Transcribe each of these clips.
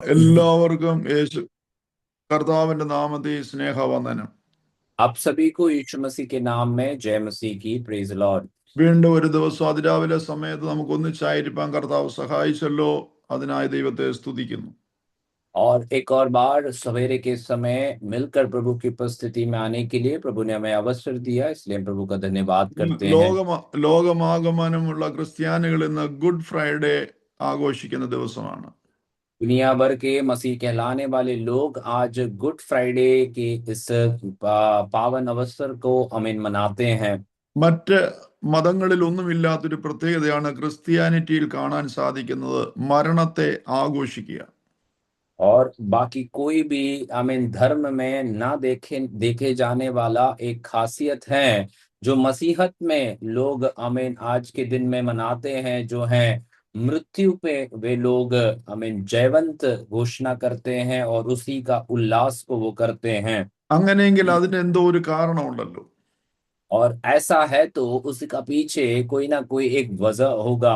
എല്ലാവർക്കും യേശു കർത്താവിന്റെ നാമത്തിൽ സ്നേഹവന്ദനം. आप सभी को यीशु मसीह के नाम में जय मसीह की। Praise Lord. വീണ്ടും ഒരു ദിവസം അതിരാവിലെ സമയത്ത് നമുക്ക് ഒന്നിച്ചായിരിക്കാൻ കർത്താവ് സഹായിച്ചല്ലോ. അതിനായി ദൈവത്തെ സ്തുതിക്കുന്നു. और एक और बार सवेरे के समय मिलकर प्रभु की उपस्थिति में आने के लिए प्रभु ने हमें अवसर दिया, इसलिए हम प्रभु का धन्यवाद करते हैं। ലോകമാകമാനമുള്ള ക്രിസ്ത്യാനികൾ ഇന്ന് ഗുഡ് ഫ്രൈഡേ ആഘോഷിക്കുന്ന ദിവസമാണ്. दुनिया भर के मसीह कहलाने वाले लोग आज गुड फ्राइडे के इस पावन अवसर को अमीन मनाते हैं। മറ്റ് മതങ്ങളിൽ ഒന്നുമില്ലാത്തൊരു പ്രത്യേകതയാണ് ക്രിസ്ത്യാനിറ്റിയിൽ കാണാൻ സാധിക്കുന്നത്, മരണത്തെ ആഘോഷിക്കുക. और बाकी कोई भी आमीन धर्म में ना देखे जाने वाला एक खासियत है जो मसीहत में लोग आमीन आज के दिन में मनाते हैं, जो है मृत्यु पे वे लोग आमीन जयवंत घोषणा करते हैं और उसी का उल्लास को वो करते हैं। അങ്ങനെയെങ്കിൽ അതിന് എന്തോ ഒരു കാരണമുണ്ടല്ലോ. और ऐसा है तो उसका पीछे कोई ना कोई एक वजह होगा।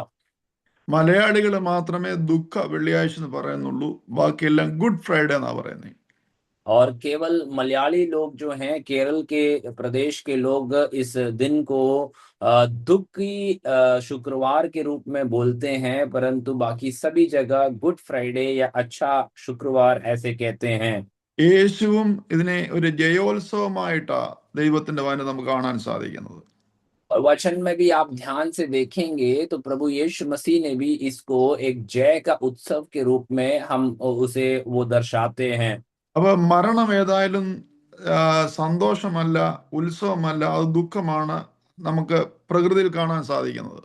മലയാളികൾ മാത്രമേ ദുഃഖ വെള്ളിയാഴ്ച എന്ന് പറയുന്നുള്ളൂ, ബാക്കിയെല്ലാം ഗുഡ് ഫ്രൈഡേ എന്നാ പറയുന്നത്. और केवल मलयाली लोग जो हैं, केरल के प्रदेश के लोग इस दिन को दुख की शुक्रवार के रूप में बोलते हैं, परंतु बाकी सभी जगह गुड फ्राइडे या अच्छा शुक्रवार ऐसे कहते हैं। യേശുവും ഇതിനെ ഒരു ജയോത്സവമായിട്ടാ ദൈവത്തിന്റെ വചനം നമുക്ക് കാണാൻ സാധിക്കുന്നത്. और वचन में भी आप ध्यान से देखेंगे तो प्रभु यीशु मसीह ने भी इसको एक जय का उत्सव के रूप में हम उसे वो दर्शाते हैं। അപ്പൊ മരണം ഏതായാലും സന്തോഷമല്ല, ഉത്സവമല്ല, അത് ദുഃഖമാണ് നമുക്ക് പ്രകൃതിയിൽ കാണാൻ സാധിക്കുന്നത്.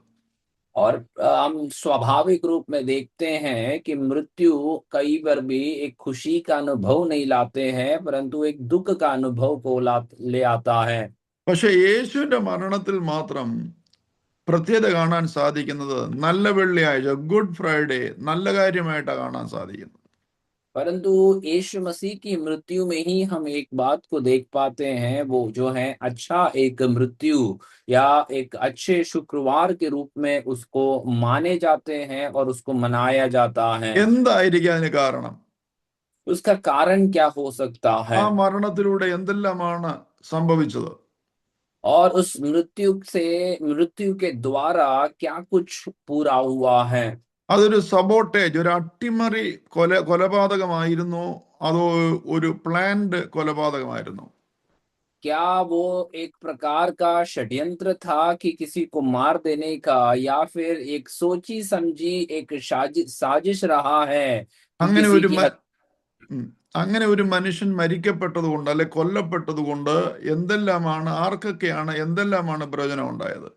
और हम स्वाभाविक रूप में देखते हैं कि मृत्यु कई बार भी एक खुशी का अनुभव नहीं लाते हैं, परंतु एक दुख का अनुभव को ले आता है। പക്ഷെ യേശുവിന്റെ മരണത്തിൽ മാത്രം പ്രത്യേകത കാണാൻ സാധിക്കുന്നത് നല്ല വെള്ളിയാഴ്ച, ഗുഡ് ഫ്രൈഡേ നല്ല കാര്യമായിട്ടാണ് കാണാൻ സാധിക്കുന്നത്. परंतु यीशु मसीह की मृत्यु में ही हम एक बात को देख पाते हैं, वो जो है अच्छा एक मृत्यु या एक अच्छे शुक्रवार के रूप में उसको माने जाते हैं और उसको मनाया जाता है। എന്തായിരിക്കും അതിന് കാരണം? उसका कारण क्या हो सकता है? ആ മരണത്തിലൂടെ എന്തെല്ലാമാണ് സംഭവിച്ചത്? और उस मृत्यु के द्वारा क्या कुछ पूरा हुआ है? അതൊരു സബോട്ടേജ്, ഒരു അട്ടിമറി കൊലപാതകമായിരുന്നു, അതോ ഒരു പ്ലാൻഡ് കൊലപാതകമായിരുന്നു? क्या वो एक प्रकार का षड्यंत्र था कि किसी को मार देने का, या फिर एक सोची समझी एक साजिश रहा है कि അങ്ങനെ किसी ഒരു की അങ്ങനെ ഒരു മനുഷ്യൻ മരിക്കപ്പെട്ടത് കൊണ്ട് അല്ലെ കൊല്ലപ്പെട്ടത് കൊണ്ട് ആർക്കൊക്കെയാണ് എന്തെല്ലാമാണ് പ്രയോജനം ഉണ്ടായത്?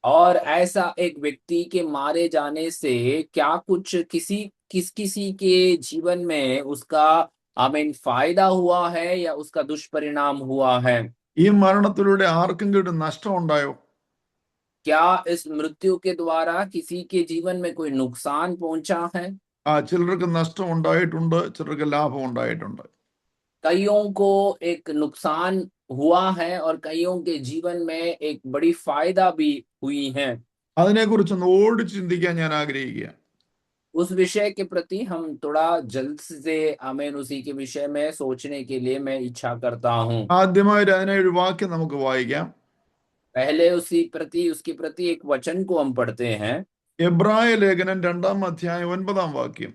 और ऐसा एक व्यक्ति के मारे जाने से क्या कुछ किसी के जीवन में उसका आमीन फायदा हुआ है या उसका दुष्परिणाम हुआ है? ഈ മരണത്തിലൂടെ ആർക്കെങ്കിലും നഷ്ടം ഉണ്ടായോ? क्या इस मृत्यु के द्वारा किसी के जीवन में कोई नुकसान पहुंचा है? ചിലർക്ക് നഷ്ടം ഉണ്ടായിട്ടുണ്ട്, ചിലർക്ക് ലാഭം ഉണ്ടായിട്ടുണ്ട്. कईयों को एक नुकसान हुआ है और कईयों के जीवन में एक बड़ी फायदा भी हुई है। അതിനെക്കുറിച്ചൊന്ന് ഓടി ചിന്തിക്കാൻ ഞാൻ ആഗ്രഹിക്കുക. उस विषय के प्रति हम थोड़ा जल्द से हमें उसी के विषय में सोचने के लिए मैं इच्छा करता हूँ। ആദ്യമായി അതിനെ ഒരു വാക്യം നമുക്ക് വായിക്കാം. पहले उसके प्रति एक वचन को हम पढ़ते हैं। എബ്രായ ലേഖനം 2-ാം അധ്യായം 9-ാം വാക്യം.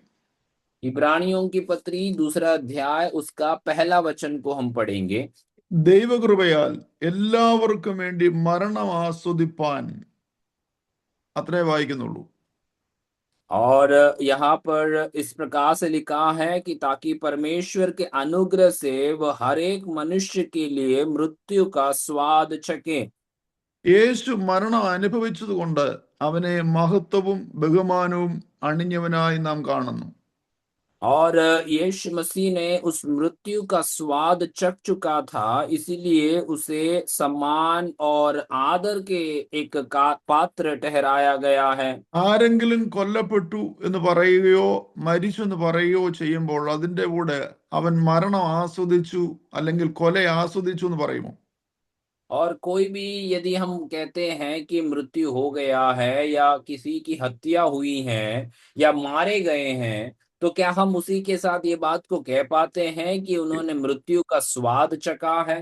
इब्रानियों की पत्री 2 अध्याय उसका पहला वचन को हम पढ़ेंगे। ദൈവകൃപയാൽ എല്ലാവർക്കും വേണ്ടി മരണം ആസ്വദിപ്പാൻ, അത്രേ വായിക്കുന്നുള്ളൂ. और यहाँ पर इस प्रकार से लिखा है कि ताकि परमेश्वर के अनुग्रह से वह हर एक मनुष्य के लिए मृत्यु का स्वाद चखे। യേശു മരണം അനുഭവിച്ചത് കൊണ്ട് അവനെ മഹത്വവും ബഹുമാനവും അണിഞ്ഞവനായി നാം കാണുന്നു. और यीशु मसीह ने उस मृत्यु का स्वाद चख चुका था, इसीलिए उसे सम्मान और आदर के एक पात्र ठहराया गया है। ആരെങ്കിലും കൊല്ലപ്പെട്ടു എന്ന് പറയുകയോ മരിച്ചു എന്ന് പറയുകയോ ചെയ്യുമ്പോൾ അതിൻ്റെ കൂടെ അവൻ മരണം ആസ്വദിച്ചു അല്ലെങ്കിൽ കൊല ആസ്വദിച്ചു എന്ന് പറയുമോ? और कोई भी यदि हम कहते हैं कि मृत्यु हो गया है या किसी की हत्या हुई है या मारे गए हैं, तो क्या हम उसी के साथ ये बात को कह पाते हैं कि उन्होंने मृत्यु का स्वाद चखा है?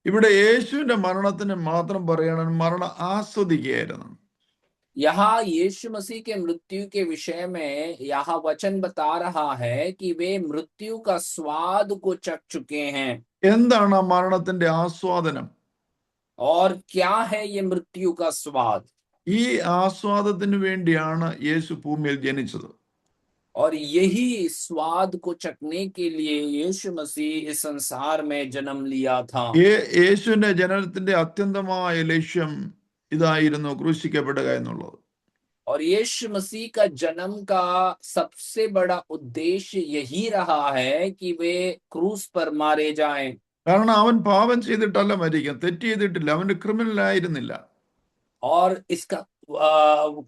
ഇവിടെ യേശുവിന്റെ മരണത്തിന് മാത്രം പറയണം, മരണം ആസ്വദിക്കുകയായിരുന്നു. यहाँ यीशु मसीह के मृत्यु के विषय में यहाँ वचन बता रहा है कि वे मृत्यु का स्वाद को चख चुके हैं। എന്താണ് ആ മരണത്തിന്റെ ആസ്വാദനം? और क्या है ये मृत्यु का स्वाद? ഈ ആസ്വാദത്തിന് വേണ്ടിയാണ് യേശു ഭൂമിയിൽ ജനിച്ചത്. और यही स्वाद को चखने के लिए यीशु मसीह इस संसार में जन्म लिया था। യേശുവിന്റെ ജനനത്തിന്റെ അത്യന്തമായ ലക്ഷ്യം ഇതായിരുന്നു, ക്രൂശിക്കപ്പെടുക എന്നുള്ളത്. और यीशु मसीह का जन्म का सबसे बड़ा उद्देश्य यही रहा है कि वे क्रूस पर मारे जाएं। കാരണം അവൻ പാപം ചെയ്തിട്ടല്ല മരിക്കും, തെറ്റ് ചെയ്തിട്ടില്ല, അവന്റെ ക്രിമിനൽ ആയിരുന്നില്ല. और इसका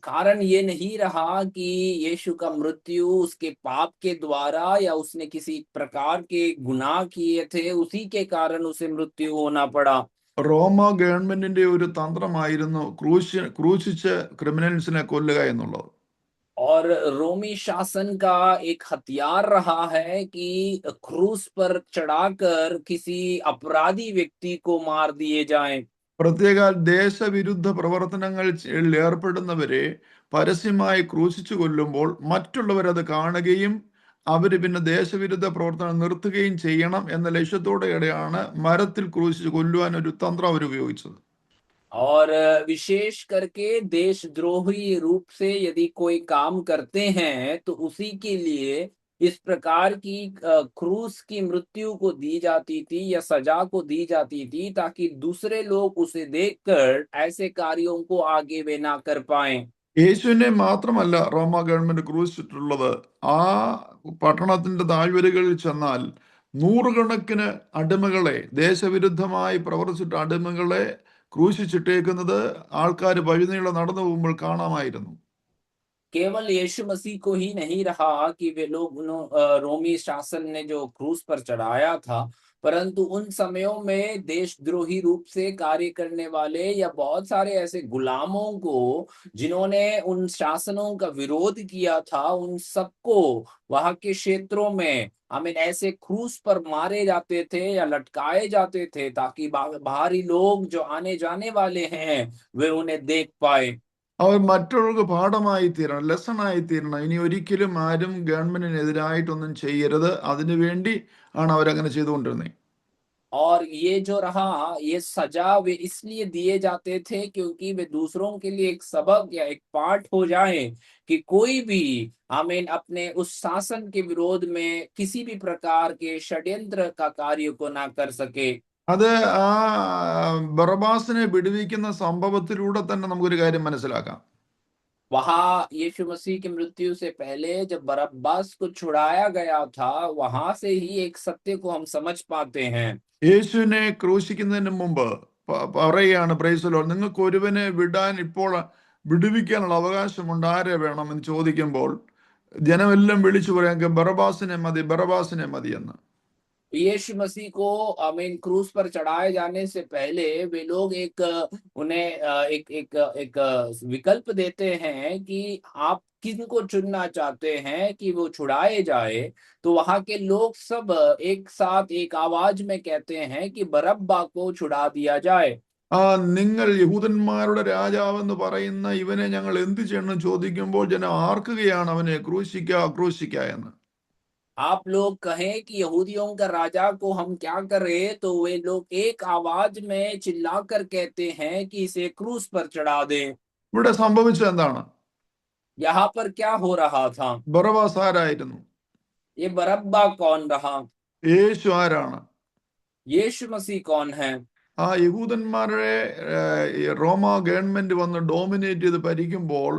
कारण ये नहीं रहा कि यीशु का मृत्यु उसके पाप के द्वारा या उसने किसी प्रकार के गुनाह किए थे उसी के कारण उसे मृत्यु होना पड़ा। റോമ ഗവൺമെന്റിന്റെ ഒരു തന്ത്രമായിരുന്നു ക്രൂശിച്ച് ക്രിമിനൽസിനെ കൊല്ലുക എന്നുള്ളത്. और रोमी शासन का एक हथियार रहा है कि क्रूस पर चढ़ाकर किसी अपराधी व्यक्ति को मार दिए जाएं। പ്രത്യേക ദേശവിരുദ്ധ പ്രവർത്തനങ്ങളിൽ ഏർപ്പെടുന്നവരെ പരസ്യമായി ക്രൂശിച്ചു കൊല്ലുമ്പോൾ മറ്റുള്ളവരത് കാണുകയും അവര് പിന്നെ ദേശവിരുദ്ധ പ്രവർത്തനം നിർത്തുകയും ചെയ്യണം എന്ന ലക്ഷ്യത്തോടെയാണ് മരത്തിൽ ക്രൂശിച്ച് കൊല്ലുവാൻ ഒരു തന്ത്രം അവർ ഉപയോഗിച്ചത്. और विशेष करके देशद्रोही रूप से यदि कोई काम करते हैं तो उसी के लिए इस प्रकार की क्रूस की मृत्यु को दी जाती थी या सजा को दी जाती थी ताकि दूसरे लोग उसे देखकर ऐसे कार्यों को आगे वे ना कर पाएं। യേശുവിനെ മാത്രമല്ല റോമ ഗവൺമെന്റ് ക്രൂശിച്ചിട്ടുള്ളത്. ആ പട്ടണത്തിന്റെ താഴ്വരകളിൽ ചെന്നാൽ നൂറുകണക്കിന് അടിമകളെ, ദേശവിരുദ്ധമായി പ്രവർത്തിച്ചിട്ട അടിമകളെ ക്രൂശിച്ചിട്ടേക്കുന്നത് ആൾക്കാർ വഴിനീളെ നടന്നു പോകുമ്പോൾ കാണാമായിരുന്നു. केवल यीशु मसीह को ही नहीं रहा कि वे लोग रोमी शासन ने जो क्रूस पर चढ़ाया था, परंतु उन समयों में देशद्रोही रूप से कार्य करने वाले या बहुत सारे ऐसे गुलामों को जिन्होंने उन शासनों का विरोध किया था, उन सबको वहां के क्षेत्रों में हमें ऐसे क्रूस पर मारे जाते थे या लटकाए जाते थे ताकि बाहरी लोग जो आने जाने वाले हैं वे उन्हें देख पाए। അവർ മറ്റുള്ളവർക്ക് പാഠമായി തീരണം, ലെസണായി തീരണം. ഇനി ഒരിക്കലും ആരും ഗവൺമെന്റിനെതിരായിട്ടൊന്നും ചെയ്യരുത്, അതിനുവേണ്ടി ആണ് അവരങ്ങനെ ചെയ്തുകൊണ്ടിരുന്നത്. और ये जो रहा ये सजा वे इसलिए दिए जाते थे क्योंकि वे दूसरों के लिए एक सबक या एक पाठ हो जाए कि कोई भी आमीन अपने उस शासन के विरोध में किसी भी प्रकार के षड्यंत्र का कार्य को ना कर सके। അത് ആ ബറബാസിനെ വിടുവിക്കുന്ന സംഭവത്തിലൂടെ തന്നെ നമുക്കൊരു കാര്യം മനസ്സിലാക്കാം. वहां यीशु मसीह की मृत्यु से पहले जब बरअब्बास को छुड़ाया गया था वहां से ही एक सत्य को हम समझ पाते हैं। യേശുവിനെ ക്രൂശിക്കുന്നതിന് മുമ്പ് പറയുകയാണ്, പ്രൈസ് ദി ലോർഡ്, നിങ്ങൾക്ക് ഒരുവനെ വിടാൻ ഇപ്പോൾ വിടുവിക്കാനുള്ള അവകാശമുണ്ട്, ആരെ വേണം എന്ന് ചോദിക്കുമ്പോൾ ജനമെല്ലാം വിളിച്ചു പറയാൻ ബറബാസിനെ മതി, ബറബാസിനെ മതി എന്ന്. यीशु मसीह को आमीन क्रूस पर चढ़ाए जाने से पहले वे लोग उन्हें एक विकल्प देते हैं कि आप किनको चुनना चाहते हैं कि वो छुड़ाए जाए। तो वहां के लोग सब एक साथ एक आवाज में कहते हैं कि बरअब्बा को छुड़ा दिया जाए। നിങ്ങൾ യഹൂദന്മാരുടെ രാജാവെന്ന് പറയുന്ന ഇവനെ ഞങ്ങൾ എന്ത് ചെയ്യണം ചോദിക്കുമ്പോൾ ജനം ആർക്കുകയാണ് അവനെ ക്രൂശിക്ക എന്ന്. आप लोग कहें कि यहूदियों का राजा को हम क्या करें, तो वे लोग एक आवाज में चिल्लाकर कहते हैं कि इसे क्रूस पर चढ़ा दें। ഇവിടെ സംഭവിച്ചത് എന്താണ്? यहाँ पर क्या हो रहा था? ബറബാസ് ആരായിരുന്നു? ये बरअब्बा कौन रहा? യേശു ആരാണ്? यीशु मसीह कौन है? ആ യഹൂദന്മാരെ റോമ ഗവൺമെന്റ് വന്ന് ഡോമിനേറ്റ് ചെയ്ത് ഭരിക്കുമ്പോൾ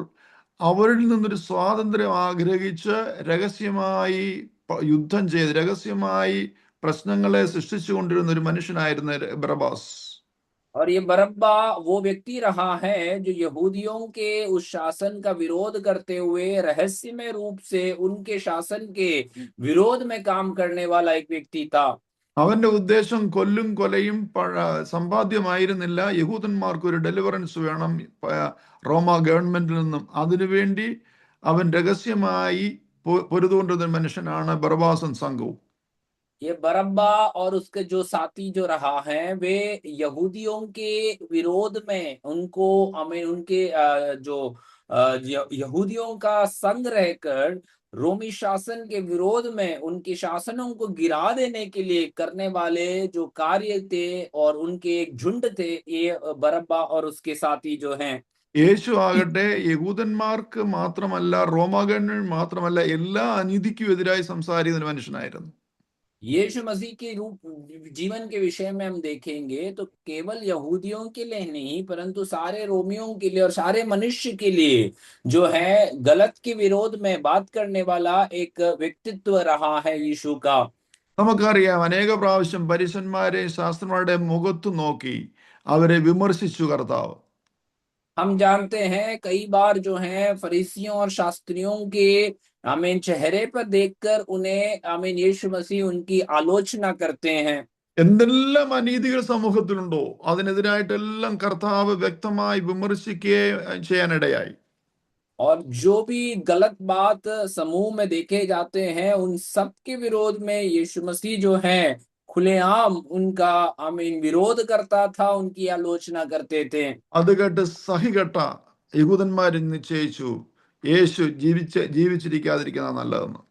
അവരിൽ നിന്നൊരു സ്വാതന്ത്ര്യം ആഗ്രഹിച്ച് രഹസ്യമായി യുദ്ധം ചെയ്ത് രഹസ്യമായി പ്രശ്നങ്ങളെ സൃഷ്ടിച്ചുകൊണ്ടിരുന്ന ഒരു മനുഷ്യനായിരുന്നു ബറബാസ്. और ये बरअब्बा वो व्यक्ति रहा है जो यहूदियों के उस शासन का विरोध करते हुए रहस्यमय रूप से उनके शासन के विरोध में काम करने वाला एक व्यक्ति था। അവന്റെ ഉദ്ദേശം കൊല്ലും കൊലയും സമ്പാദ്യമായിരുന്നില്ല. യഹൂദന്മാർക്ക് ഒരു ഡെലിവറൻസ് വേണം റോമ ഗവൺമെന്റിൽ നിന്നും. അതിനുവേണ്ടി അവൻ രഹസ്യമായി പൊരുതുകൊണ്ടിരുന്ന ഒരു മനുഷ്യനാണ് ബർബാസും സംഘവും. ये बरअब्बा और उसके जो साथी जो रहा है वे यहूदियों के विरोध में उनको हमें उनके जो यहूदियों का संग रहकर रोमी शासन के विरोध में उनके शासनों को गिरा देने के लिए करने वाले जो कार्य थे और उनके एक झुंड थे ये बरअब्बा और उसके साथी जो हैं। യേശു ആകട്ടെ യഹൂദന്മാർക്ക് മാത്രമല്ല, റോമാ ഗവൺമെന്റ് മാത്രമല്ല, എല്ലാ അനീതിക്കും എതിരായി സംസാരിക്കുന്ന ഒരു മനുഷ്യനായിരുന്നു. यीशु मसीह के रूप जीवन के विषय में हम देखेंगे तो केवल यहूदियों के लिए नहीं परंतु सारे रोमियों के लिए और सारे मनुष्य के लिए जो है गलत के विरोध में बात करने वाला एक व्यक्तित्व रहा है यीशु का। നമുക്കറിയാം, അനേക പ്രാവശ്യം പരീശന്മാരെയും ശാസ്ത്രന്മാരുടെയും മുഖത്തു നോക്കി അവരെ വിമർശിച്ചു കർത്താവ്. हम जानते हैं कई बार जो है फरीसियों और शास्त्रियों के आमीन चेहरे पर देखकर उन्हें आमीन यीशु मसीह उनकी आलोचना करते हैं। എന്തെല്ലാം അനീതികൾ സമൂഹത്തിലുണ്ടോ അതിനെതിരായിട്ടെല്ലാം കർത്താവ് വ്യക്തമായി വിമർശിക്കുകയും ചെയ്യാനിടയായി. और जो भी गलत बात समूह में देखे जाते हैं उन सब के विरोध में यीशु मसीह जो है खुलेआम उनका आमीन विरोध करता था, उनकी आलोचना करते थे। അത് കേട്ട് സഹികെട്ട യഹൂദന്മാർ നിശ്ചയിച്ചു യേശു ജീവിച്ചിരിക്കാതിരിക്കുന്ന നല്ലതെന്ന്.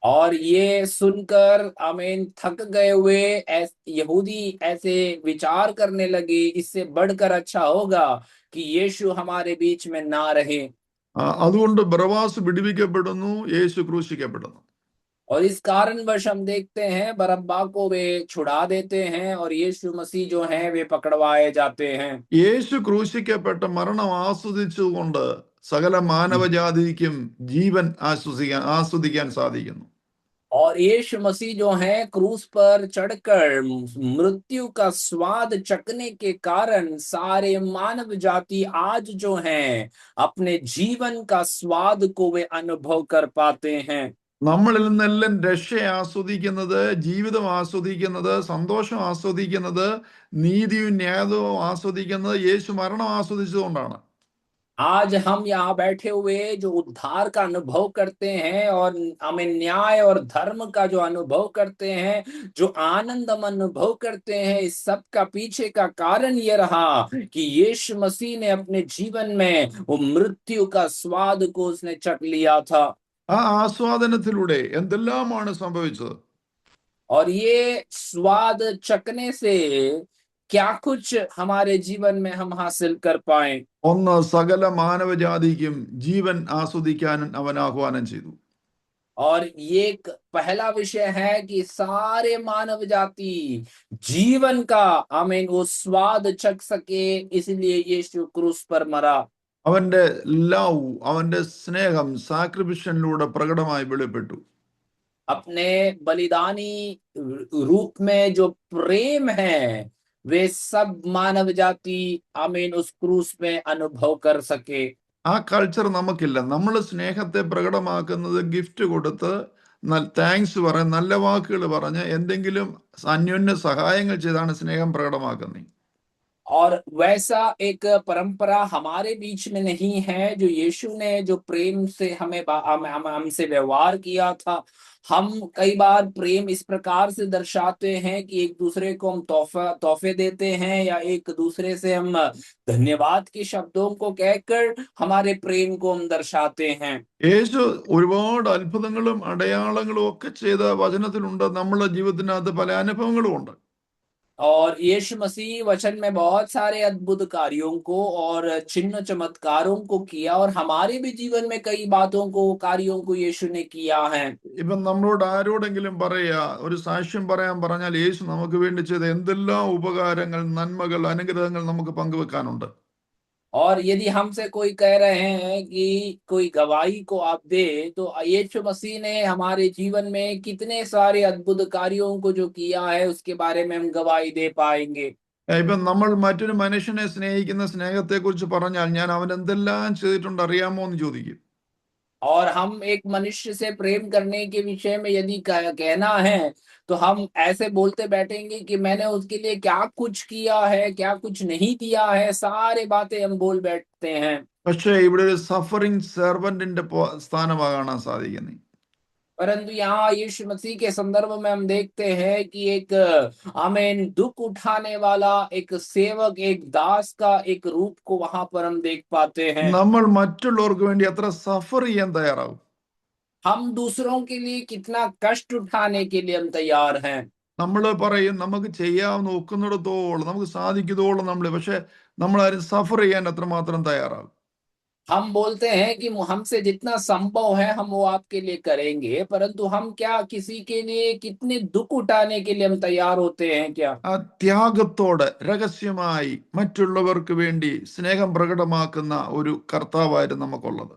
और ये सुनकर आमीन थक गए हुए यहूदी ऐसे विचार करने लगे इससे बढ़कर अच्छा होगा कि यीशु हमारे बीच में ना रहे। അതുകൊണ്ട് ബറബ്ബാസ് വിടുവിക്കപ്പെടുന്നു, യേശു ക്രൂശിക്കപ്പെടുന്നു. और इस कारणवश हम देखते हैं बरअब्बा को वे छुड़ा देते हैं और यीशु मसीह जो हैं वे पकड़वाए जाते हैं। യേശു ക്രൂശിക്കപ്പെട്ട മരണം ആസ്വദിച്ചുകൊണ്ട് സകല മാനവജാതിക്കും ജീവൻ ആസ്വദിക്കാൻ സാധിക്കുന്നു. और यीशु मसीह जो है क्रूस पर चढ़कर मृत्यु का स्वाद चखने के कारण सारे मानव जाति आज जो हैं अपने जीवन का स्वाद को वे अनुभव कर पाते हैं। നമ്മളിൽ നിന്നെല്ലാം രക്ഷ ആസ്വദിക്കുന്നത്, ജീവിതം ആസ്വദിക്കുന്നത്, സന്തോഷം ആസ്വദിക്കുന്നത്, നീതിയും ന്യായവും ആസ്വദിക്കുന്നത് യേശു മരണം ആസ്വദിച്ചതുകൊണ്ടാണ്. आज हम यहाँ बैठे हुए जो उद्धार का अनुभव करते हैं और हमें न्याय और धर्म का जो अनुभव करते हैं, जो आनंद हम अनुभव करते हैं, इस सब का पीछे का कारण ये रहा कि यीशु मसीह ने अपने जीवन में वो मृत्यु का स्वाद को उसने चख लिया था। ആ ആസ്വാദനത്തിലൂടെ എന്തെല്ലാമാണ് സംഭവിച്ചത്? और ये स्वाद चखने से क्या कुछ हमारे जीवन में हम हासिल कर पाए। ഒന്ന്, സകല മാനവജാതിക്കും ജീവൻ ആസ്വദിക്കാനും അവൻ ആഹ്വാനം ചെയ്തു. और ये एक पहला विषय है कि सारे मानव जाति जीवन का आमीन वो स्वाद चख सके इसलिए यीशु क्रूस पर मरा। അവന്റെ ലവ്, അവന്റെ സ്നേഹം സാക്രിഫിഷനിലൂടെ പ്രകടമായി വെളിപ്പെട്ടു. अपने बलिदानी रूप में जो प्रेम है वे सब मानव जाति आमीन उस क्रूस में अनुभव कर सके। ആ കൾച്ചർ നമുക്കില്ല. നമ്മൾ സ്നേഹത്തെ പ്രകടമാക്കുന്നത് ഗിഫ്റ്റ് കൊടുത്ത്, താങ്ക്സ് പറഞ്ഞ്, നല്ല വാക്കുകൾ പറഞ്ഞ്, എന്തെങ്കിലും അന്യോന്യ സഹായങ്ങൾ ചെയ്താണ് സ്നേഹം പ്രകടമാക്കുന്നത്. और वैसा एक परंपरा हमारे बीच में नहीं है जो यीशु ने जो प्रेम से हमसे व्यवहार किया था। हम कई बार प्रेम इस प्रकार से दर्शाते हैं कि एक दूसरे को हम तोहफे देते हैं या एक दूसरे से हम धन्यवाद के शब्दों को कहकर हमारे प्रेम को हम दर्शाते हैं। യേശു ഒരുപാട് അത്ഭുതങ്ങളും അടയാളങ്ങളും ഒക്കെ ചെയ്ത വചനത്തിലുണ്ട്. നമ്മുടെ ജീവിതത്തിനകത്ത് പല അനുഭവങ്ങളും ഉണ്ട്. और यीशु मसीह वचन में बहुत सारे अद्भुत कार्यों को और चिन्ह चमत्कारों को किया और हमारे भी जीवन में कई बातों को कार्यों को यीशु ने किया है। ഇപ്പം നമ്മളോട് ആരോടെങ്കിലും പറയാ, ഒരു സാക്ഷ്യം പറയാൻ പറഞ്ഞാൽ യേശു നമുക്ക് വേണ്ടി ചെയ്ത എന്തെല്ലാം ഉപകാരങ്ങൾ, നന്മകൾ, അനുഗ്രഹങ്ങൾ നമുക്ക് പങ്കുവെക്കാനുണ്ട്. और यदि हमसे कोई कह रहे हैं कि कोई गवाही को आप दे तो यीशु मसीह ने हमारे जीवन में कितने सारे अद्भुत कार्यों को जो किया है उसके बारे में हम गवाही दे पाएंगे। ഇപ്പം നമ്മൾ മറ്റൊരു മനുഷ്യനെ സ്നേഹിക്കുന്ന സ്നേഹത്തെ കുറിച്ച് പറഞ്ഞാൽ ഞാൻ അവൻ എന്തെല്ലാം ചെയ്തിട്ടുണ്ട് അറിയാമോ എന്ന് ചോദിക്കും. और हम एक मनुष्य से प्रेम करने के विषय में यदि कहना है तो हम ऐसे बोलते बैठेंगे कि मैंने उसके लिए क्या कुछ किया है, क्या कुछ नहीं किया है, सारे बातें हम बोल बैठते हैं। പക്ഷേ ഇവിടെ ഒരു സഫറിങ് സെർവന്റിന്റെ സ്ഥാനമാണ് കാണാൻ സാധിക്കുന്നത്. परंतु यहाँ यीशु मसीह के संदर्भ में हम देखते हैं कि एक आमीन दुख उठाने वाला एक सेवक, एक दास का एक रूप को वहां पर हम देख पाते हैं। നമ്മൾ മറ്റുള്ളവർക്ക് വേണ്ടി എത്ര സഫർ ചെയ്യാൻ തയ്യാറാവും? हम दूसरों के लिए कितना कष्ट उठाने के लिए हम तैयार हैं। നമ്മൾ പറയും നമുക്ക് ചെയ്യാവുന്ന ഒക്കുന്നിടത്തോളം നമുക്ക് സാധിക്കുന്നതോളം നമ്മൾ, പക്ഷെ നമ്മളാരും സഫർ ചെയ്യാൻ എത്രമാത്രം തയ്യാറാകും? हम बोलते हैं कि हमसे जितना संभव है हम वो आपके लिए करेंगे, परंतु हम क्या किसी के लिए कितने दुख उठाने के लिए हम तैयार होते हैं क्या? ആ ത്യാഗത്തോടെ രഹസ്യമായി മറ്റുള്ളവർക്ക് വേണ്ടി സ്നേഹം പ്രകടമാക്കുന്ന ഒരു കർത്താവായിരുന്നു നമുക്കുള്ളത്.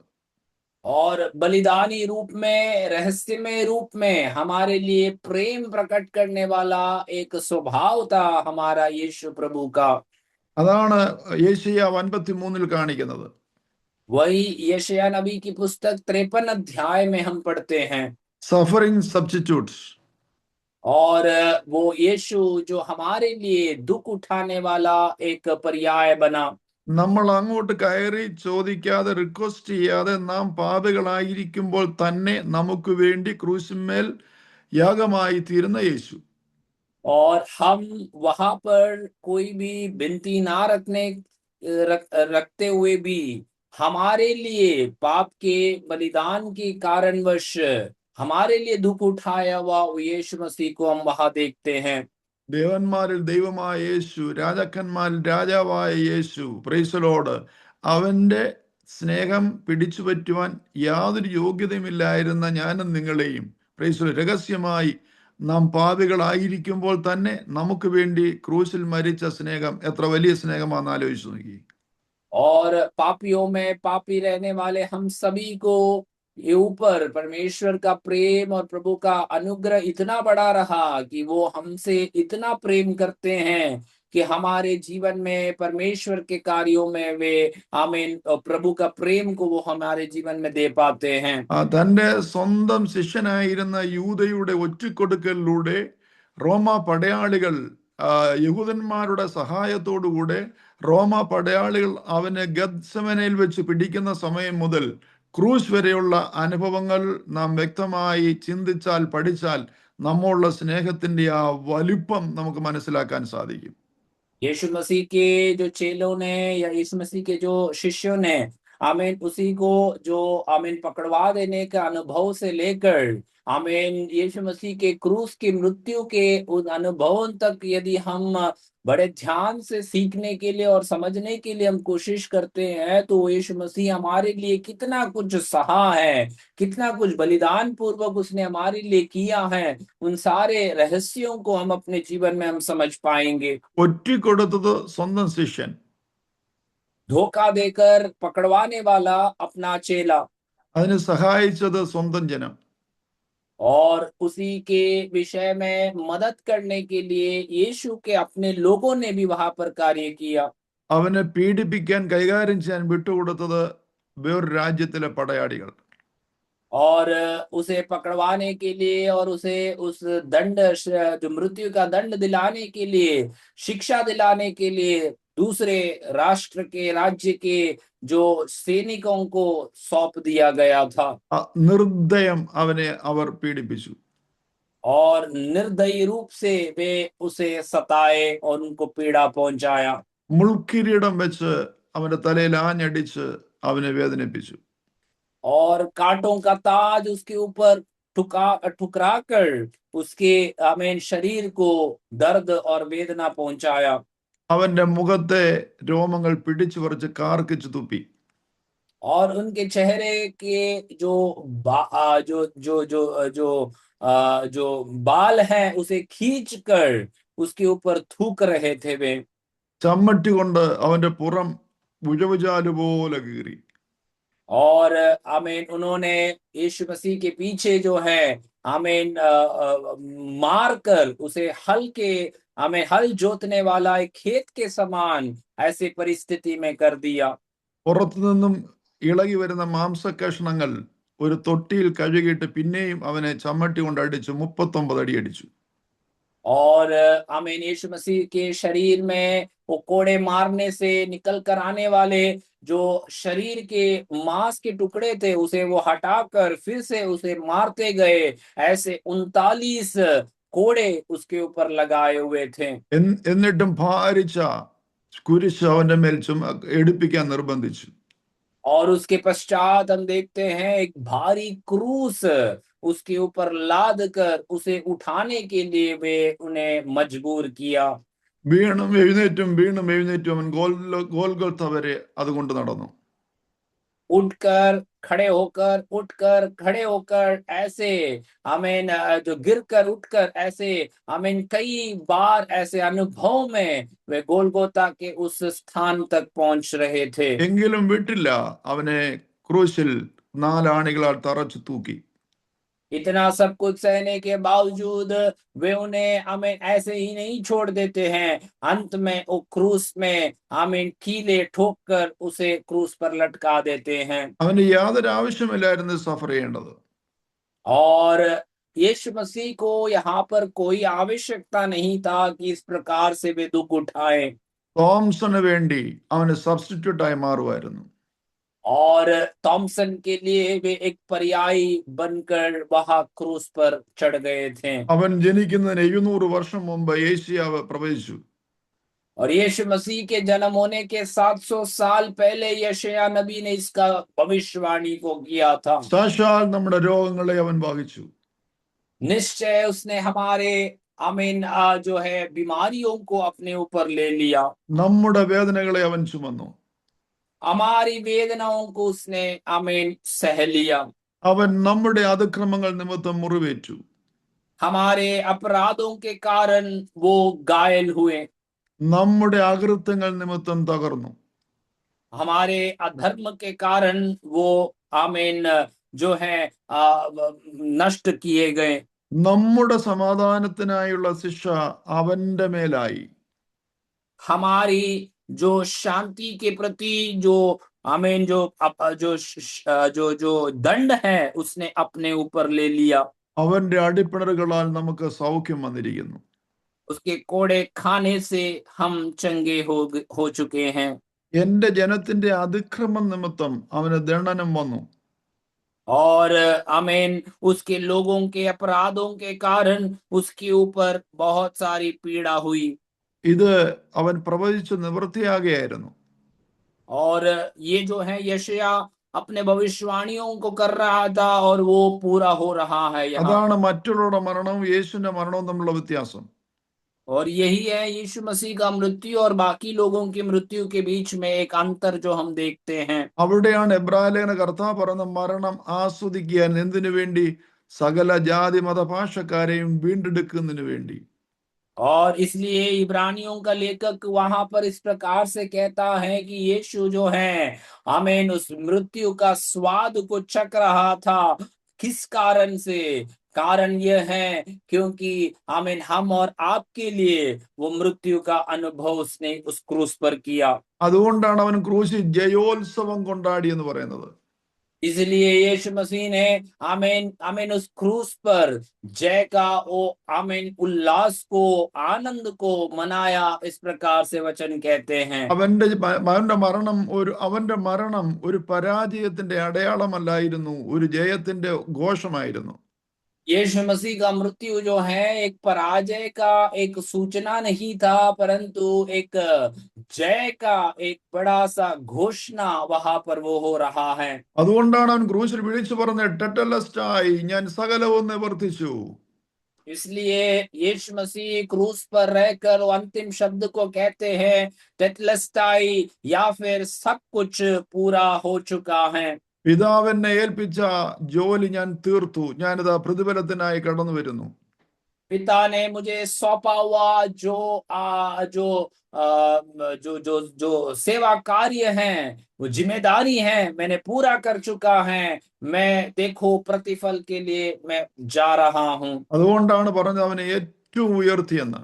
और बलिदानी रूप में, रहस्यमय रूप में हमारे लिए प्रेम प्रकट करने वाला एक स्वभाव था हमारा यीशु प्रभु का। അതാണ് യെശയ്യാ 53 കാണിക്കുന്നത്. वही यशायाह नबी की पुस्तक 53 अध्याय में हम पढ़ते हैं। Suffering substitutes. और वो यीशु जो हमारे लिए दुख उठाने वाला एक पर्याय बना। നമ്മൾ അങ്ങോട്ട് കയറി ചോദിക്കാതെ റിക്വസ്റ്റ് ചെയ്യാതെ നാം പാപികളായിരിക്കുമ്പോൾ തന്നെ നമുക്ക് വേണ്ടി ക്രൂശിന്മേൽ യാഗമായി തീരുന്ന യേശു. और हम वहां पर कोई भी विनती ना रखते हुए भी हमारे लिए पाप के बलिदान के कारणवश हमारे लिए दुख उठाया हुआ वो यीशु मसीह को हम वहां देखते हैं। ദേവന്മാരിൽ ദൈവമായ യേശു, രാജാക്കന്മാരിൽ രാജാവായ യേശു, പ്രൈസ് ദി ലോർഡ്, അവന്റെ സ്നേഹം പിടിച്ചു പറ്റുവാൻ യാതൊരു യോഗ്യതയുമില്ലായിരുന്ന ഞാനും നിങ്ങളെയും, പ്രൈസ് ദി ലോർഡ്, രഹസ്യമായി നാം പാപികളായിരിക്കുമ്പോൾ തന്നെ നമുക്ക് വേണ്ടി ക്രൂശിൽ മരിച്ച സ്നേഹം എത്ര വലിയ സ്നേഹമാണെന്ന് ആലോചിച്ച് നോക്കി. और पापियों में पापी रहने वाले हम सभी को ये ऊपर परमेश्वर का प्रेम और प्रभु का अनुग्रह इतना बड़ा रहा कि वो हमसे इतना प्रेम करते हैं कि हमारे जीवन में परमेश्वर के कार्यों में वे आमीन प्रभु का प्रेम को वो हमारे जीवन में दे पाते हैं। തന്റെ സ്വന്തം ശിഷ്യനായിരുന്ന യൂദയുടെ ഒറ്റിക്കൊടുക്കലിലൂടെ റോമ പടയാളികൾ, യഹൂദന്മാരുടെ സഹായത്തോടുകൂടെ റോമ പടയാളികൾ അവനെ ഗത്സമനയിൽ വെച്ച് പിടിക്കുന്ന സമയം മുതൽ ക്രൂശ് വരെയുള്ള അനുഭവങ്ങൾ നാം വ്യക്തമായി ചിന്തിച്ചാൽ, പഠിച്ചാൽ നമ്മളുള്ള സ്നേഹത്തിന്റെ ആ വലിപ്പം നമുക്ക് മനസ്സിലാക്കാൻ സാധിക്കും. यीशु मसीह के जो चेलों ने या यीशु मसीह के जो शिष्यों ने आमीन उसी को जो आमीन पकड़वा देने का अनुभव से लेकर आमीन यीशु मसीह के क्रूस की मृत्यु के उन अनुभवों तक यदि हम बड़े ध्यान से सीखने के लिए और समझने के लिए हम कोशिश करते हैं तो यीशु मसीह हमारे लिए कितना कुछ सहा है, कितना कुछ बलिदान पूर्वक उसने हमारे लिए किया है, उन सारे रहस्यों को हम अपने जीवन में हम समझ पाएंगे। ഒറ്റിക്കൊടുത്തത് സ്വന്തം ശിഷ്യൻ, धोखा देकर पकड़वाने वाला अपना चेला, അതിന് സഹായിച്ചത് സ്വന്തം ജനം. और उसी के विषय में मदद करने के लिए यीशु के अपने लोगों ने भी वहां पर कार्य किया। അവനെ പീഡിപ്പിക്കാൻ, കൈകാര്യം ചെയ്യാൻ വിട്ടുകൊടുത്തത് വേറൊരു രാജ്യത്തിലെ പടയാളികൾ. और उसे पकड़वाने के लिए और उसे उस दंड जो मृत्यु का दंड दिलाने के लिए, शिक्षा दिलाने के लिए दूसरे राष्ट्र के राज्य के जो सैनिकों को सौंप दिया गया था। നിർദ്ദയം അവനെ അവർ പീഡിപ്പിച്ചു. और निर्दयी रूप से वे उसे सताए और उनको पीड़ा पहुंचाया। മുൾക്കിരീടം വെച്ച് അവന്റെ തലയിൽ ആഞ്ഞടിച്ച് അവനെ വേദനിപ്പിച്ചു. और कांटों का ताज उसके ऊपर ठुकरा कर उसके आमीन शरीर को दर्द और वेदना पहुंचाया। അവന്റെ മുഖത്തെ രോമങ്ങൾ പിടിച്ചു പറിച്ച് കാർക്കിച്ചു തുപ്പി. और उनके चेहरे के जो जो बाल हैं उसे खींच कर उसके ऊपर थूक रहे थे वे। ചമ്മട്ടി കൊണ്ട് അവന്റെ പുറം ഭുജഭുജാലു പോലെ കീറി. और आमीन उन्होंने यीशु मसीह के पीछे जो है आमीन मार कर उसे हल जोतने वाला एक खेत के समान ऐसे परिस्थिति में कर दिया। പുറത്തു നിന്നും ഇളകി വരുന്ന മാംസകഷ്ണങ്ങൾ ഒരു തൊട്ടിയിൽ കഴുകിയിട്ട് പിന്നെയും അവനെ ചമ്മട്ടി കൊണ്ട് അടിച്ചു 39 അടി അടിച്ചു. और आमीन, यीशु मसीह के शरीर में वो कोड़े मारने से निकल कर आने वाले जो शरीर के मांस के टुकड़े थे, उसे वो हटाकर फिर से उसे मारते गए। ऐसे 39 कोड़े उसके ऊपर लगाए हुए थे। എന്നിട്ടും ഭാരിച്ച കുരിശ് അവന്റെ മേൽ എടുപ്പിക്കാൻ നിർബന്ധിച്ചു. और उसके पश्चात हम देखते हैं एक भारी क्रूस उसके ऊपर लाद कर उसे उठाने के लिए वे उन्हें मजबूर किया। വീണും എഴുന്നേറ്റും അവൻ ഗോൽഗൊൽത്ത വരെ അതുകൊണ്ട് നടന്നു. उठकर खड़े होकर, उठकर खड़े होकर, ऐसे आमीन, जो गिरकर उठकर, ऐसे आमीन, कई बार ऐसे अनुभव में वे गोलगोता के उस स्थान तक पहुंच रहे थे। എങ്കിലും വിട്ടില്ല, അവനെ ക്രൂശിൽ 4 ആണികളാൽ തറച്ചു തൂക്കി. इतना सब कुछ सहने के बावजूद वे उन्हें आमीन ऐसे ही नहीं छोड़ देते हैं। अंत में वो क्रूस में आमीन कीले ठोक कर उसे क्रूस पर लटका देते हैं। അവന് യാതൊരു ആവശ്യമില്ലായിരുന്നു സഫർ ചെയ്യേണ്ടത്. और यीशु मसीह को यहाँ पर कोई आवश्यकता नहीं था कि इस प्रकार से वे दुख उठाएं। തോംസന് വേണ്ടി അവന് സബ്സ്റ്റിറ്റ്യൂട്ട് ആയി മാറുമായിരുന്നു. और थॉमसन के लिए वे एक पर्यायी बनकर वहां क्रूस पर चढ़ गए थे। അവൻ ജനിക്കുന്നതിന് 700 വർഷം മുമ്പ് യേശയ്യാവ് പ്രവചിച്ചു. और यीशु मसीह के जन्म होने के 700 साल पहले यशायाह नबी ने इसका भविष्यवाणी को किया था। സാക്ഷാൽ നമ്മുടെ രോഗങ്ങളെ അവൻ വഹിച്ചു. निश्चय उसने हमारे आमीन जो है बीमारियों को अपने ऊपर ले लिया। നമ്മുടെ വേദനകളെ അവൻ ചുമന്നു. हमारी वेदनाओं को उसने आमीन सह लिया। അവൻ നമ്മുടെ അതിക്രമങ്ങൾ നിമിത്തം മുറിവേറ്റു. हमारे अपराधों के कारण वो घायल हुए। നമ്മുടെ അകൃത്യങ്ങൾ നിമിത്തം തകർന്നു. हमारे अधर्म के कारण वो आमीन जो है नष्ट किए गए। നമ്മുടെ സമാധാനത്തിനായുള്ള ശിക്ഷ അവന്റെ മേലായി. हमारी जो शांति के प्रति जो आमीन जो दंड है उसने अपने ऊपर ले लिया। അവന്റെ അടിപ്പിണറുകളാൽ നമുക്ക് സൗഖ്യം വന്നിരിക്കുന്നു. उसके कोड़े खाने से हम चंगे हो चुके हैं। എന്റെ ജനത്തിന്റെ അതിക്രമം നിമിത്തം അവന് ദണ്ഡനം വന്നു. और आमीन उसके लोगों के अपराधों के कारण उसके ऊपर बहुत सारी पीड़ा हुई। ഇത് അവൻ പ്രവചിച്ച് നിവൃത്തിയാകുകയായിരുന്നു. और ये जो है यशायाह अपने भविष्यवाणियों को कर रहा था और वो पूरा हो रहा है यहाँ। അതാണ് മറ്റുള്ളവരുടെ മരണവും യേശുവിന്റെ മരണവും തമ്മിലുള്ള വ്യത്യാസം. और यही है यीशु मसीह का मृत्यु और बाकी लोगों की मृत्यु के बीच में एक अंतर जो हम देखते हैं। അവിടെയാണ് എബ്രായലേഖന കർത്താവ് പറയുന്ന മരണം ആസ്വദിക്കാൻ എന്തിനു വേണ്ടി? സകല ജാതി മതഭാഷക്കാരെയും വീണ്ടെടുക്കുന്നതിന് വേണ്ടി. और इसलिए इब्रानियों का लेखक वहां पर इस प्रकार से कहता है कि यीशु जो है आमीन उस मृत्यु का स्वाद को चख रहा था। किस कारण से? कारण यह है क्योंकि आमीन हम और आपके लिए वो मृत्यु का अनुभव उसने उस क्रूस पर किया। അതുകൊണ്ടാണ് അവൻ ക്രൂശിൽ ജയോത്സവം കൊണ്ടാടി എന്ന് പറയുന്നത്. इसलिए यीशु मसीह ने आमीन आमीन उस क्रूस पर जय का ओ आमीन उल्लास को, आनंद को मनाया। इस प्रकार से वचन कहते हैं। അവന്റെ മരണം ഒരു പരാജയത്തിന്റെ അടയാളമല്ലായിരുന്നു, ഒരു ജയത്തിന്റെ ഘോഷമായിരുന്നു. यीशु मसीह का मृत्यु जो है एक पराजय का एक सूचना नहीं था, परंतु एक जय का एक बड़ा सा घोषणा वहां पर वो हो रहा है। അതുകൊണ്ടാണ് അവൻ ക്രൂശിൽ വിളിച്ചു പറഞ്ഞത്, ടെറ്റലസ്റ്റായി, ഞാൻ സകലവും നിവർത്തിച്ചു. इसलिए यीशु मसीह क्रूस पर रहकर वो अंतिम शब्द को कहते हैं टेटलस्टाई, या फिर सब कुछ पूरा हो चुका है। പിതാവ് എന്നെ ഏൽപ്പിച്ച ജോലി ഞാൻ തീർത്തു, ഞാനിതാ പ്രതിഫലത്തിനായി കടന്നു വരുന്നു. पिता ने मुझे सौंपा हुआ जो जो सेवा कार्य है, वो जिम्मेदारी है, मैंने पूरा कर चुका है। मैं देखो प्रतिफल के लिए मैं जा रहा हूँ। അതുകൊണ്ടാണ് പറഞ്ഞത് അവനെ ഏറ്റവും ഉയർത്തിയെന്ന്.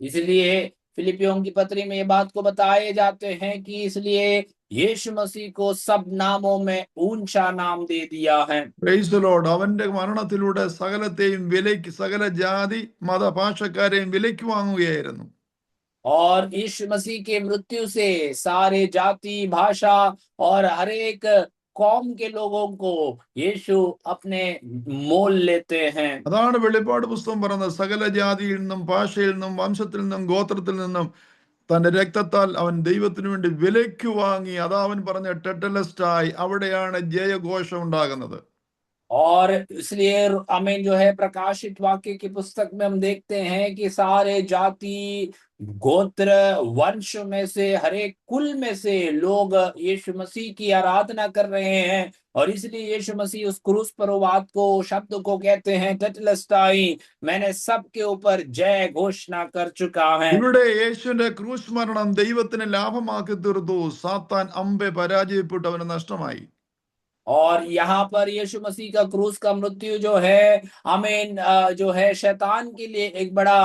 इसलिए फिलिपियों की पत्री में ये बात को बताए जाते हैं कि इसलिए यीशु मसीह को सब नामों में ऊंचा नाम दे दिया है। Praise the Lord. അവന്റെ മരണത്തിലൂടെ സകലത്തെയും വിലയ്ക്ക്, സകല ജാതി മത ഭാഷക്കാരെയും വിലയ്ക്ക് വാങ്ങുകയായിരുന്നു. और यीशु मसीह के मृत्यु से सारे जाति भाषा और हर एक कौम के लोगों को यीशु अपने मोल लेते हैं। അതാണ് വെളിപ്പാട് പുസ്തകം പറയുന്നത്. സകല ജാതിയിൽ നിന്നും ഭാഷയിൽ നിന്നും വംശത്തിൽ നിന്നും ഗോത്രത്തിൽ നിന്നും തന്റെ രക്തത്താൽ അവൻ ദൈവത്തിന് വേണ്ടി വിലയ്ക്ക് വാങ്ങി. അതാ അവൻ പറഞ്ഞ ടെറ്റലസ്റ്റായി. അവിടെയാണ് ജയഘോഷം ഉണ്ടാകുന്നത്. और इसलिए हमें जो है प्रकाशित वाक्य की पुस्तक में हम देखते हैं कि सारे जाति गोत्र वंश में से हर एक कुल में से लोग यीशु मसीह की आराधना कर रहे हैं। और इसलिए यीशु मसीह उस क्रूस पर वो बात को शब्द को कहते हैं टेटेलस्टाई, मैंने सबके ऊपर जय घोषणा कर चुका है। ഇവിടെ യേശുവിന്റെ ക്രൂശ് മരണം ദൈവത്തിന് ലാഭമാക്കി തീർത്തു. സാത്താൻ അമ്പെ പരാജയപ്പെട്ടു, അവന് നഷ്ടമായി. और यहाँ पर यीशु मसीह का क्रूस का मृत्यु जो है आमीन जो है शैतान के लिए एक बड़ा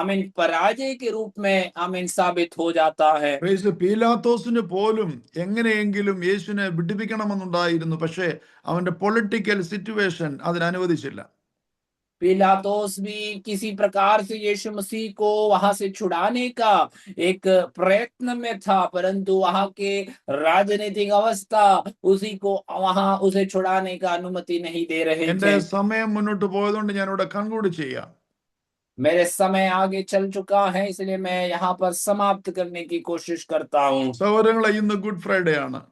आमीन पराजय के रूप में आमीन साबित हो जाता है। പ്രൈസ്. പീലാത്തോസിന് പോലും എങ്ങനെയെങ്കിലും യേശുവിനെ വിടുവിക്കണമെന്നുണ്ടായിരുന്നു. പക്ഷേ അവന്റെ പൊളിറ്റിക്കൽ സിറ്റുവേഷൻ അതിനനുവദിച്ചില്ല. पिलातोस भी किसी प्रकार से यीशु मसीह को वहां से छुड़ाने का एक प्रयत्न में था, परंतु वहां के राजनीतिक अवस्था उसी को वहां उसे छुड़ाने का अनुमति नहीं दे रहे എന്റെ थे। സമയം മുന്നോട്ട് പോയതുകൊണ്ട് ഞാൻ ഇവിടെ കൺക്ലൂഡ് ചെയ്യാം. मेरे समय आगे चल चुका है, इसलिए मैं यहाँ पर समाप्त करने की कोशिश करता हूँ। സഹോദരങ്ങളെ, ഇന്ന് ഗുഡ് ഫ്രൈഡേ ആണ്.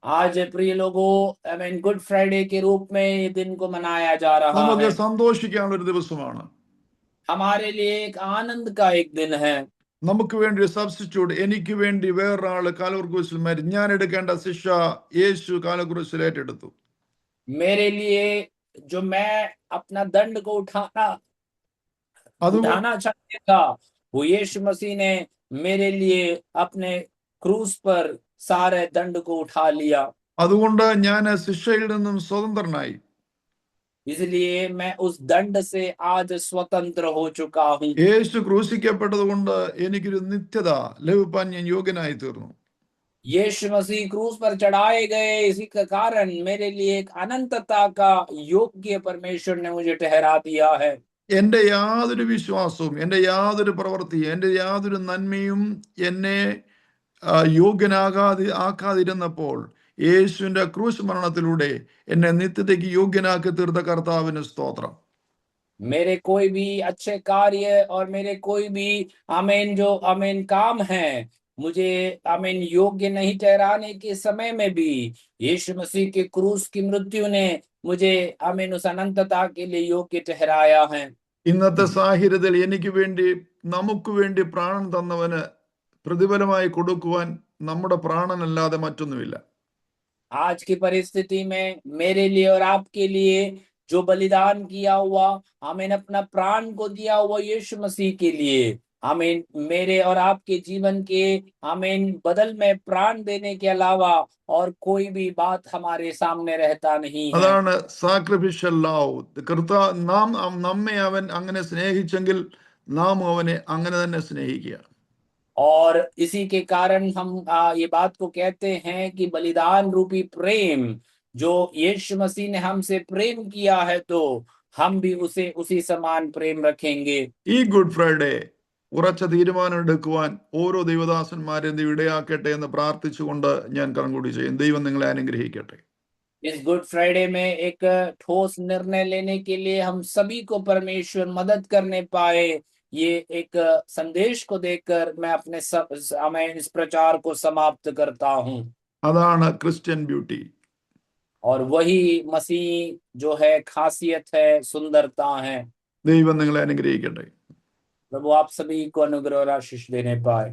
आज प्रिय लोगों, आई मीन गुड फ्राइडे के रूप में ये दिन को मनाया जा रहा നമുക്ക് है। സന്തോഷിക്കാനുള്ള ഒരു ദിവസമാണ്. हमारे लिए एक आनंद का एक दिन है। നമുക്ക് വേണ്ടി ഒരു സബ്സ്റ്റിറ്റ്യൂട്ട്, എനിക്ക് വേണ്ടി വേറൊരാള് കാൽവരി മരിച്ചു. ഞാൻ എടുക്കേണ്ട ശിക്ഷ യേശു കാൽവരിയിൽ ഏറ്റെടുത്തു. मेरे लिए जो मैं अपना दंड को അതുകൊണ്ട് उठाना चाहते था, वो यीशु मसीह ने मेरे लिए अपने क्रूस पर सारे दंड को उठा लिया। അതുകൊണ്ട് ഞാൻ ശിക്ഷയിൽ നിന്നും സ്വതന്ത്രനായി. इसलिए मैं उस दंड से आज स्वतंत्र हो चुका हूँ। യേശു ക്രൂശിക്കപ്പെട്ടത് കൊണ്ട് എനിക്കൊരു നിത്യത ലഭിപ്പാൻ ഞാൻ യോഗ്യനായി തീർന്നു. यीशु मसीह क्रूस पर चढ़ाए गए, इसी के कारण मेरे लिए एक अनंतता का योग्य परमेश्वर ने मुझे ठहरा दिया है। എന്റെ യാതൊരു വിശ്വാസവും, എന്റെ യാതൊരു പ്രവൃത്തിയും, എന്റെ യാതൊരു നന്മയും എന്നെ ആക്കാതിരുന്നപ്പോൾ യേശുവിന്റെ ക്രൂശ് മരണത്തിലൂടെ എന്നെ നിത്യതയ്ക്ക് യോഗ്യനാക്കി തീർത്ത കർത്താവിന് സ്തോത്രം. मेरे कोई भी अच्छे कार्य और मेरे कोई भी आमीन जो आमीन काम है मुझे आमीन योग्य नहीं ठहराने के समय में भी यीशु मसीह के क्रूस की मृत्यु ने मुझे आमीन उस अनंतता के लिए योग्य ठहराया है। ഇന്നത്തെ സാഹചര്യത്തിൽ എനിക്ക് വേണ്ടി, നമുക്ക് വേണ്ടി പ്രാണൻ തന്നവന് പ്രതിഫലമായി കൊടുക്കുവാൻ നമ്മുടെ പ്രാണനല്ലാതെ മറ്റൊന്നുമില്ല. आज की परिस्थिति में मेरे लिए और आपके लिए जो बलिदान किया हुआ, आमीन अपना प्राण को दिया हुआ यीशु मसीह के लिए, आमीन मेरे और आपके जीवन के आमीन बदल में प्राण देने के अलावा और कोई भी बात हमारे सामने रहता नहीं है। അതാണ് സാക്രിഫിഷ്യൽ ലവ്. നാം നമ്മെ അവൻ അങ്ങനെ സ്നേഹിച്ചെങ്കിൽ നാം അവനെ അങ്ങനെ തന്നെ സ്നേഹിക്കുക. और इसी के कारण हम ये बात को कहते हैं कि बलिदान रूपी प्रेम जो यीशु मसीह ने हमसे प्रेम किया है, तो हम भी उसे उसी समान प्रेम रखेंगे। ഈ ഗുഡ് ഫ്രൈഡേ ഉറച്ച തീരുമാനം എടുക്കുവാൻ ഓരോ ദൈവദാസന്മാരെ ഇടയാക്കട്ടെ എന്ന് പ്രാർത്ഥിച്ചുകൊണ്ട് ഞാൻ കൺക്ലൂഡ് ചെയ്യും. ദൈവം നിങ്ങളെ അനുഗ്രഹിക്കട്ടെ. इस गुड फ्राइडे में एक ठोस निर्णय लेने के लिए हम सभी को परमेश्वर मदद करने पाए, ये एक संदेश को देकर मैं इस प्रचार को समाप्त करता हूँ। അതാണ് ക്രിസ്ത്യൻ ബ്യൂട്ടി. और वही मसीह जो है खासियत है, सुंदरता है। ദൈവം നിങ്ങളെ അനുഗ്രഹിക്കട്ടെ. प्रभु आप सभी को अनुग्रह और आशीष देने पाए।